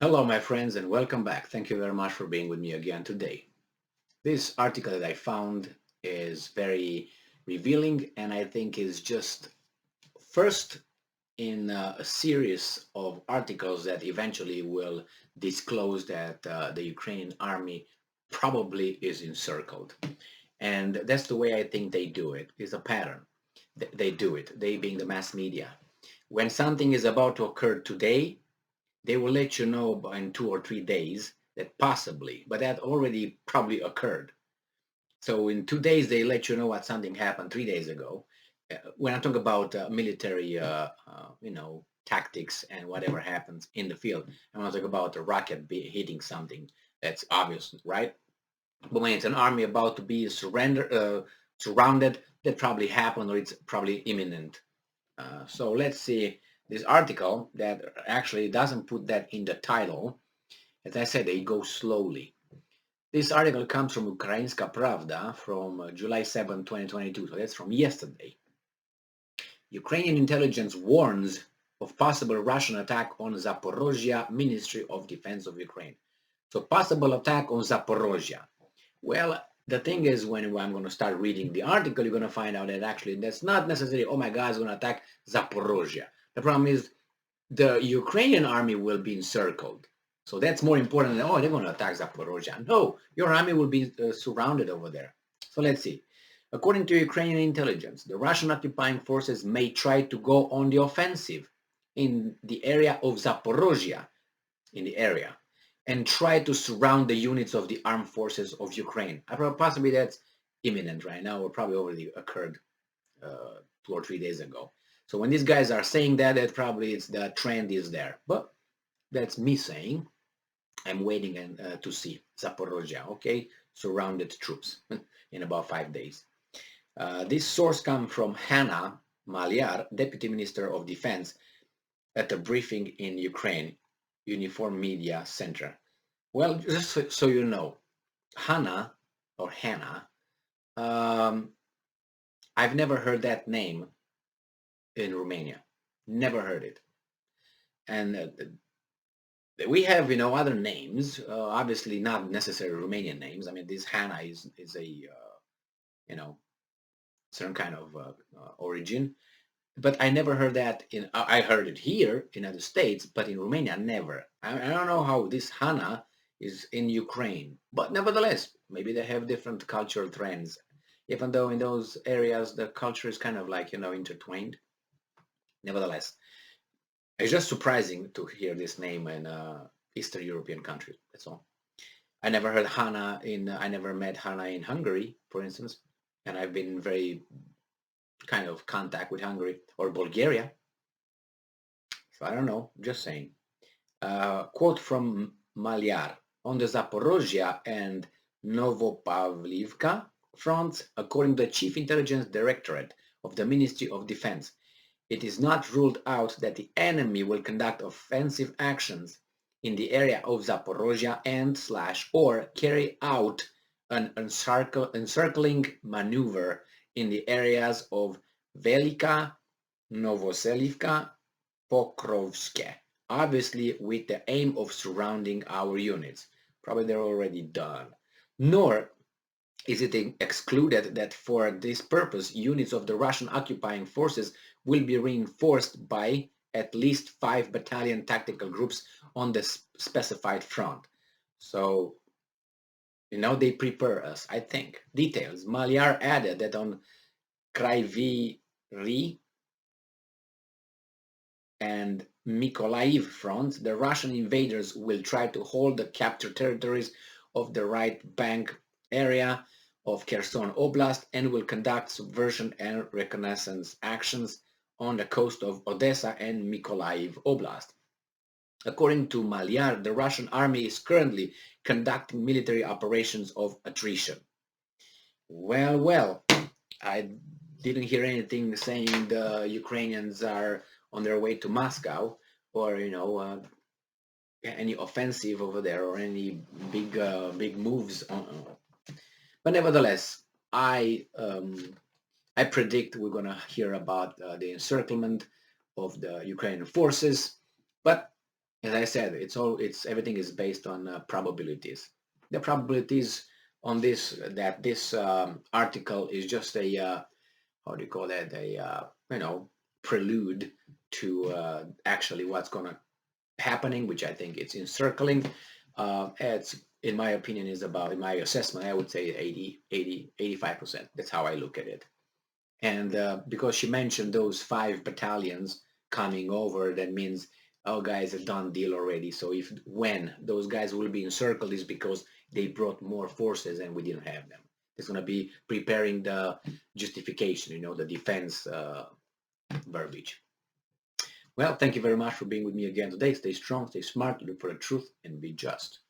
Hello, my friends, and welcome back. Thank you very much for being with me again today. This article that I found is very revealing, and I think is just first in a series of articles that eventually will disclose that the Ukrainian army probably is encircled. And that's the way I think they do it. It's a pattern. They do it, they being the mass media. When something is about to occur today, they will let you know in 2 or 3 days that possibly, but that already probably occurred. So in 2 days, they let you know what something happened 3 days ago. When I talk about military, tactics and whatever happens in the field, I'm not talking about a rocket hitting something. That's obvious, right? But when it's an army about to be surrounded, that probably happened or it's probably imminent. So let's see this article that actually doesn't put that in the title. As I said, they go slowly. This article comes from Ukrainska Pravda from July 7, 2022. So that's from yesterday. Ukrainian intelligence warns of possible Russian attack on Zaporizhzhia Ministry of Defense of Ukraine. So possible attack on Zaporizhzhia. Well, the thing is, when I'm going to start reading the article, you're going to find out that actually that's not necessarily, oh my God, it's going to attack Zaporozhia. The problem is the Ukrainian army will be encircled. So that's more important than, oh, they're going to attack Zaporozhia. No, your army will be surrounded over there. So let's see. According to Ukrainian intelligence, the Russian occupying forces may try to go on the offensive in the area of Zaporozhia, in the area, and try to surround the units of the armed forces of Ukraine. Possibly that's imminent right now, or probably already occurred 2 or 3 days ago. So when these guys are saying that, that probably it's the trend is there. But that's me saying. I'm waiting to see Zaporozhia, okay? Surrounded troops in about 5 days. This source comes from Hanna Maliar, Deputy Minister of Defense, at a briefing in Ukraine, Uniform Media Center. Well, just so you know, Hannah or Hannah, um, I've never heard that name in Romania. Never heard it. And we have, other names. Obviously, not necessarily Romanian names. I mean, this Hannah is a certain kind of origin. But I never heard that I heard it here in other states, but in Romania, never. I don't know how this Hana is in Ukraine, but nevertheless, maybe they have different cultural trends, even though in those areas the culture is kind of like, intertwined. Nevertheless, it's just surprising to hear this name in Eastern European countries. That's all. I never heard I never met Hana in Hungary, for instance, and I've been very kind of contact with Hungary or Bulgaria. So I don't know, just saying. Quote from Maliar. On the Zaporozhia and Novopavlivka fronts, according to the Chief Intelligence Directorate of the Ministry of Defense, it is not ruled out that the enemy will conduct offensive actions in the area of Zaporozhia and/or carry out an encircling maneuver in the areas of Velika, Novoselivka, Pokrovske, obviously with the aim of surrounding our units. Probably they're already done. Nor is it excluded that for this purpose, units of the Russian occupying forces will be reinforced by at least 5 battalion tactical groups on the specified front. So, they prepare us, I think. Details. Maliar added that on Kryvyi and Mykolaiv fronts, the Russian invaders will try to hold the captured territories of the right bank area of Kherson Oblast and will conduct subversion and reconnaissance actions on the coast of Odessa and Mykolaiv Oblast. According to Maliar, the Russian army is currently conducting military operations of attrition. Well, I didn't hear anything saying the Ukrainians are on their way to Moscow or any offensive over there or any big moves. But nevertheless, I predict we're going to hear about the encirclement of the Ukrainian forces. But as I said, everything is based on probabilities. The probabilities on this that this article is just a how do you call that, a prelude to actually what's gonna happening, which I think it's encircling. It's, in my opinion, is about, in my assessment, I would say 85%. That's how I look at it. And because she mentioned those 5 battalions coming over, that means, oh, guys, a done deal already. So if when those guys will be encircled is because they brought more forces and we didn't have them. It's going to be preparing the justification, the defense verbiage. Well, thank you very much for being with me again today. Stay strong, stay smart, look for the truth, and be just.